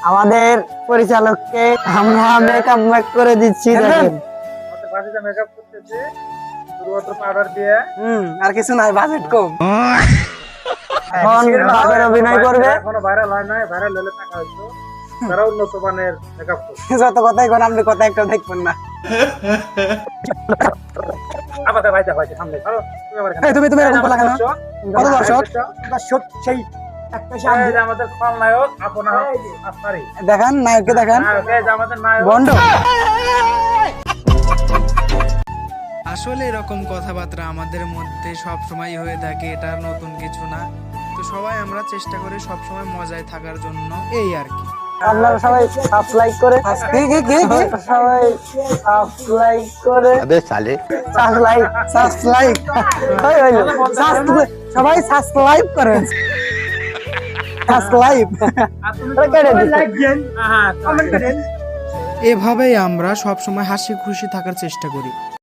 আমাদের পরিচালককে আমরা মেকআপ করে দিচ্ছি দেখেন। আমাদের বাজিটা মেকআপ করতেছে শুধুমাত্র পাউডার দিয়ে। আর কিছু নাই, বাজেট কম। এখন বাবার অভিনয় করবে। এখনো ভাইরাল হয় নাই, ভাইরাল হলে টাকা হইতো। তারা উন্নত মানের মেকআপ করছে। যত কথাই কোন আপনি কথা একটা দেখবেন না। আমাদের ভাইটা সামনে ধরো, তুমি আমার এই তুমি এরকম বলা কেন? কত দর্শক? দর্শক সেই একটা এই যে আমাদের খলনায়ক আপনা আফসারি। দেখান নায়ককে, দেখান এই যে আমাদের নায়ক। বন্ড। আসলে এরকম কথাবার্তা আমাদের মধ্যে সব সময় হয়ে থাকে, এটা নতুন কিছু না। তো সবাই আমরা চেষ্টা করি সব সময় মজায় থাকার জন্য, এই আর কি। আপনারা সবাই সাবস্ক্রাইব করে সবাই সাবস্ক্রাইব করে अबे साले সাবস্ক্রাইব সবাই সাবস্ক্রাইব করেন। সাবস্ক্রাইব হ্যাঁ, কমেন্ট করেন। এভাবেই আমরা সব সময় হাসি খুশি থাকার চেষ্টা করি।